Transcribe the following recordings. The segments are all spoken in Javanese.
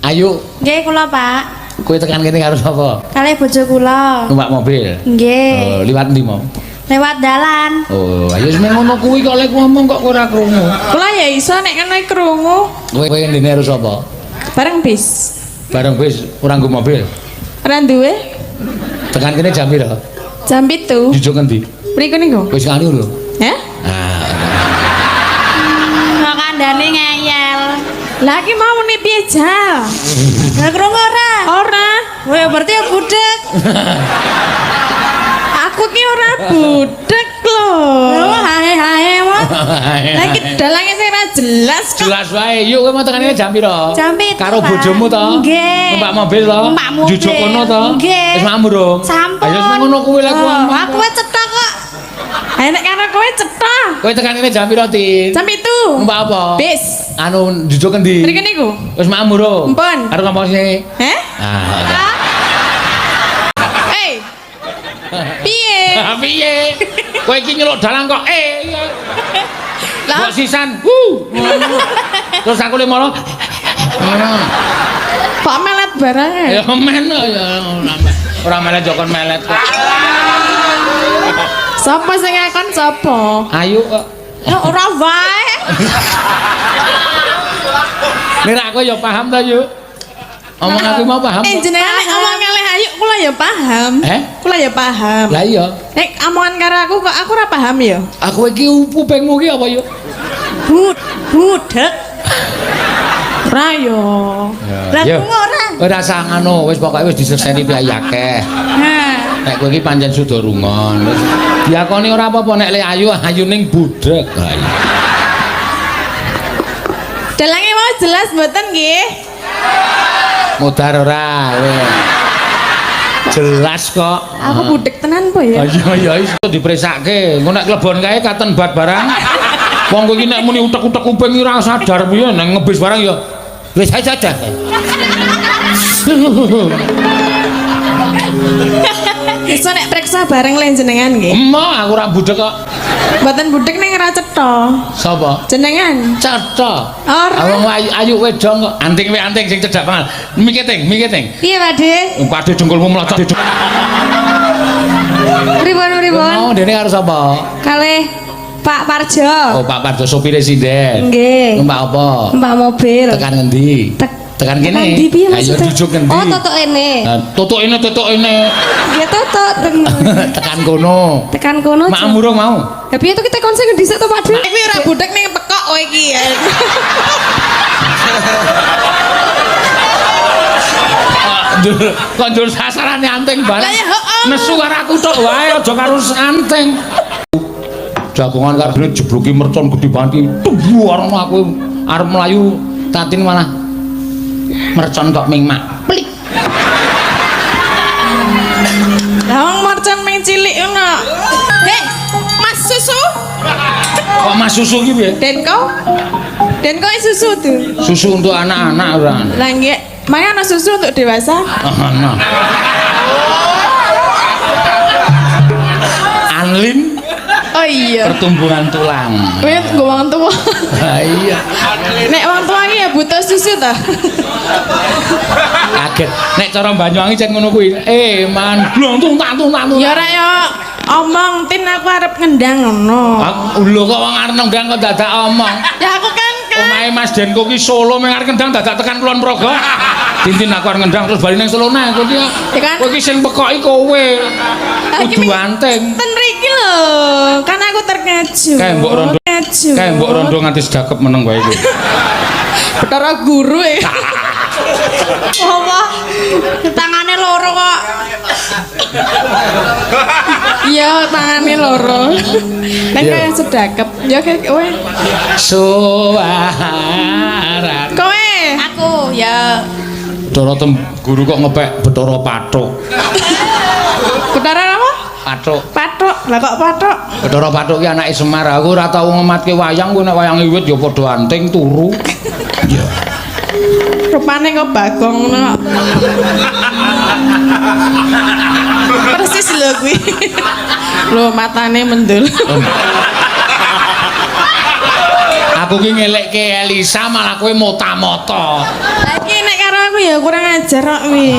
Ayu. Nggih kula, Pak. Kowe tekan kene karo sapa? Kalih bojo kula. Numpak mobil. Nggih. Oh, liwat ndi mau? Lewat dalan. Oh, ayo wis ngono kuwi kok lek ngomong kok ora krungu. Kula ya iso nek kene krungu. Kowe ndene karo sapa? Bareng bis. Bareng bis ora nggo mobil. Ora duwe. Tekan kene jam pira? Jam 7. Jujuk endi? Mriku niku. Wis nganu lho. Hah? Ah. Kok kandhane ngeyel. Lah iki mau muni piye jal? Lah krungu ora? Ora. Weh berarti ya budek. Aku ki ora budek lho. Oh, hae wae. Lah iki dalange sing ora jelas kok. Jelas wae. Yuk kowe mau tekan kene jam pira? Jam 7. Karo bojomu to? Nggih. Numpak mobil to? Numpak mobil. Jujuk kono to? Nggih. Wis mambu dong. Sampun. Ayo wis ngono kuwi lek ngomong. Aku wis cetok kok. Ayo nek karo kowe cetok. Kowe tekan kene jam pira, Tin? Jam 7. Numpak apa? Bis. Anu jujuk endi? Mriki niku. Wis mambu dong. Mpun. Karo ngomong sini. Heh? Ah. Eh. Piye? Piye? Kowe iki nyeluk dalan kok Lah kok sisan. Terus aku le molo. kok melet barang e? Ya men ya ora melet jokon melet kok. Sapa sing ngakon sapa? Ayu kok. Ya ora wae. Nek aku ya paham ta, Yu. Omong aku mau paham. Jenengan nek ngomong kalih ayu kula ya paham. Kula ya paham. Lah iya. Nek omongan karo aku kok aku ora paham ya. Aku iki kupingmu iki apa, Yu? Budek. Ora yo. Lah Yo. kok ora. Ora usah ngono, wis pokoke wis diseseni piye akeh. Nah. Nek kowe iki pancen suda rungon. Wis diakoni ora apa-apa nek le ayu ning budek. Ha iya. Dalange mau jelas mboten nggih? Mudar ora kowe. Jelas kok. Aku budek tenan po ya. Iya iya iso dipresake. Engko nek klebon kae katen bat barang. Wong kowe iki nek muni utek-utek kuping ora sadar piye nek ngebis barang ya wis aja. Iso nek preksa bareng le jenengan nggih. Emang aku ora budek kok. Mboten budek ning ora cetha. Sapa? Jenengan. Cetha. Ora. Wong ayu wedong kok. Anting sing cedhak banget. Miketing. Piye, Pakde? Pakde dengkulmu mlocot. Pripun? Oh, dene karo sapa? Kalih Pak Parjo. Oh, Pak Parjo sopire sinden. Nggih. Numpak apa? Mbak mobil. Tekan ngendi? Tekan kene. Ndi piye Ayo maksudnya? jujuk ngendi? Oh, totok ini. Tutuk ini. Nggih totok. Tekan kono. Tekan kono. Mak murung mau. Lah piye to kita konsen dhisik to, Pakde? Iki ora budek ning pekok kowe iki ya. Kok njur sasarane anting barang. Lah ya heeh. Nesu karo aku tok wae aja karo anting. Jagongan karo dene jebloki mercon gedhe banget. Tuwar aku arep mlayu tatin malah mercon kok mingmak. Plik. Lah wong mercon ming cilik ngono. Heh, Mas susu. Kok Mas susu iki piye? Denko susu tuh. Susu untuk anak-anak ora. Lah nggih, mangga ana susu untuk dewasa. Ana. Anlin. Oh iya. Pertumbuhan tulang. Kowe nggo wong tuwa. Ha iya. Nek wong tuwa iki ya butuh susu ta. Kaget. Nek cara Banyuwangi cek ngono kuwi. Man, glontung tak. Ya ora ya omong tin aku arep ngendang ngono. Lho kok wong arep ngendang kok dadak omong. Ya aku kan Omahe Mas Denko ki Solo meng arep ngendang dadak tekan Kulon Progo. Tintin aku arep ngendang terus bali nang Solo nah kowe iki sing pekoki kowe. Kudu anting. Ten mriki lho. Kan aku terkeju. Kae mbok rondo nganti sedakep meneng wae iki. Betara guru e. Apa? Tangane loro kok. Iya, tangane loro. Nek kaya sedakep, ya kowe. Suara. Kowe. Aku ya. Betara guru kok ngepek Betara Pathuk. Betara apa? Pathuk. Lah kok pathuk? Betara Pathuk ki anake Semar. Aku ora tau ngematke wayang, kowe nek wayang wiwit ya padha anting turu. Iya. Rupane kok Bagong ngono. Persis lho kuwi. Lho matane mendul. Aku ki ngelekke Elisa malah kowe mota-mota. Lah iki nek karo aku ya kurang ajar kok wi.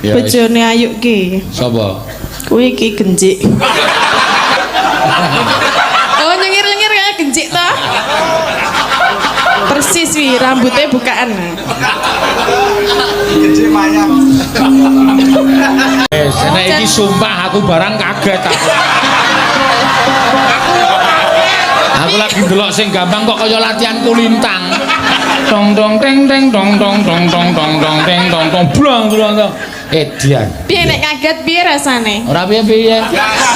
Ya, Bojone Ayu ki. Sapa? Kuwi ki genjik. Oh nyengir-nyengir kayak genjik toh. Persis wi rambutnya bukaan. Gede mayang. Nek iki sumpah aku barang kaget aku. Aku lagi ndelok sing gampang kok kaya latihan kulintang. Dong dong teng teng dong dong dong dong dong dong teng dong dong blang blang. Dian. Piye nek kaget piye rasane? Ora piye-piye.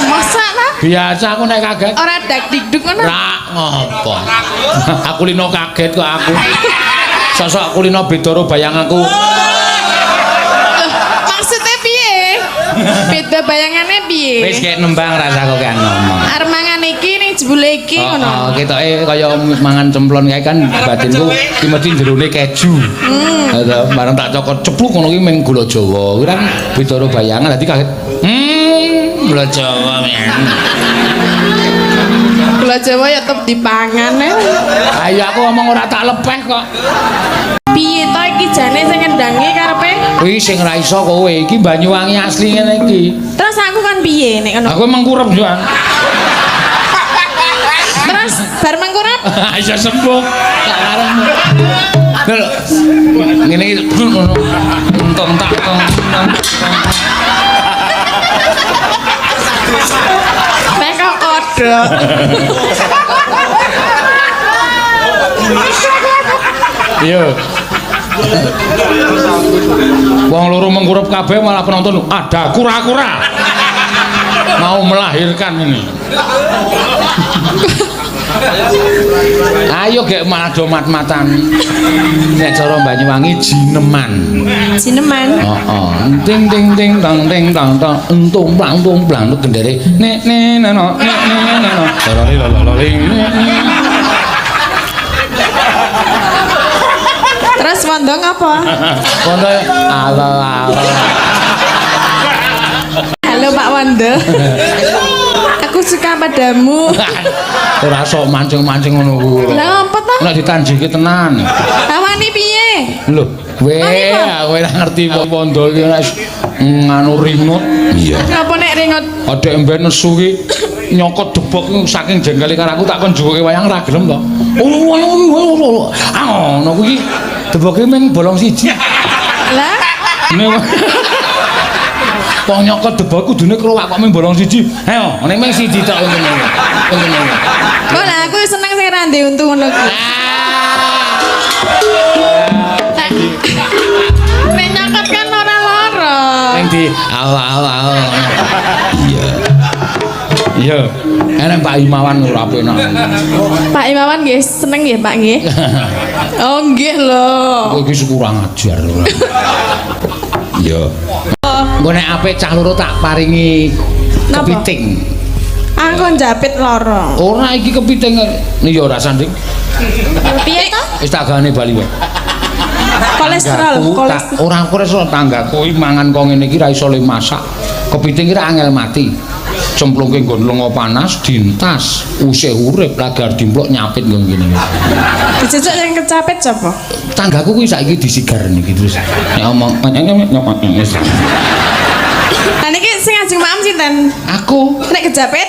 Masa lah? Biasa aku nek kaget. Ora dak dikduk ngono. Ra ngopo. Aku lino kaget kok aku. Sosok aku lino beda karo bayanganku. Maksudnya piye? Beda bayangannya piye? Wis kek nembang rasaku kan ngomong. Arep mangan iki ning jebule iki Oh, ngono. ketoke kaya mangan cemplon kae kan batinku ki mesti jerone keju. Heeh, bareng tak cokot cepluk ngono ki meng gula Jawa. Kuwi kan beda karo bayangan dadi kaget. Gula Jawa men. Gula Jawa ya tetep dipangan ya. Ayo aku ngomong ora tak lepeh kok. Piye to iki jane sing ngendangi karepe? Kuwi sing ra iso kowe iki Banyuwangi asli ngene iki. Terus aku kan piye nek ngono? Aku emang kurep yo. Terus bar mangkurap? Ayo sembuh. Tak karepmu. Lho. Ngene iki ngono. Entong tak tong. Nek kok kodok. Iya. Wong loro mengkurep kabeh malah penonton ada kura-kura. Mau melahirkan ini. Ayo gek malah do mat-matan. Nek cara Banyuwangi jineman. Sineman. Heeh. Ting ting ting tang ting tang tang entung plang gendere. Nek neno nek neno. Lololi lololi. Terus mondong apa? Kono ala-ala. Halo Pak Wanda. Aku suka padamu. Ora sok mancing-mancing ngono kuwi. Lah apa to? Nek ditanjiki tenan. Awani piye? Lho, kowe ora ngerti Wanda iki nek nganu ringut. Iya. Napa nek ringot? Adek emben nesu ki nyokot debok saking jengkele karo aku tak kon juwoke wayang ra gelem to. Oh, ngono kuwi deboke mung bolong siji. Lah, Wong nyokot debok kudune krowak kok mung bolong siji. Ayo, ning mung siji tok ngene. Ngene. kok lah aku seneng sing ra ndek untu ngono kuwi. Nek nyakot kan ora lara. Ning di awal-awal. Iya. Iya. Enak Pak Imawan ora penak. Pak Imawan nggih seneng nggih Pak nggih. Oh nggih lho. Kowe iki kurang ajar ora. Iya. Engko nek apik cah loro tak paringi Napa? kepiting. Aku njapit lara. Ora iki kepiting nih ya ora sanding. Piye to? Wis tak gane bali wae. Kolesterol, kolesterol. Ora kolesterol tanggaku iki mangan kok ngene iki ra iso le masak. Kepiting iki ra angel mati. Cemplungke nggon lenga panas dintas, usih urip lagar dimplok nyapit nggon ngene. Dijejak yang kecapit sapa? Tanggaku kuwi saiki disigar niki terus. Nek omong wis. Lah niki sing ajeng maem sinten? Aku, Nek kejapit?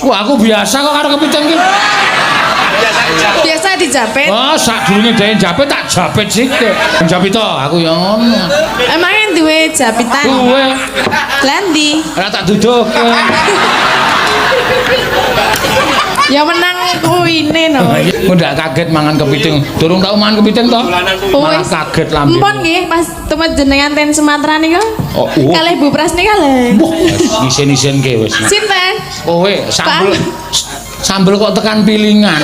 wah aku biasa kok karo kepiting iki. Biasa dijapit. Oh, sadurunge dhewe japit tak japit sithik. Japit to, aku ya ngono. Emangnya duwe japitan? Duwe. Landi. Ora tak duduhke. Ya menang kuine no. Kok ndak kaget mangan kepiting. Durung tau mangan kepiting to? Malah Wis. kaget lambe. Empon nggih pas temen jenengan ten Sumatera nika. Oh, Kalih Bu Pras nika lho. Wah, isin-isin ke wis. Sinten? Kowe sambel kok tekan pilingan.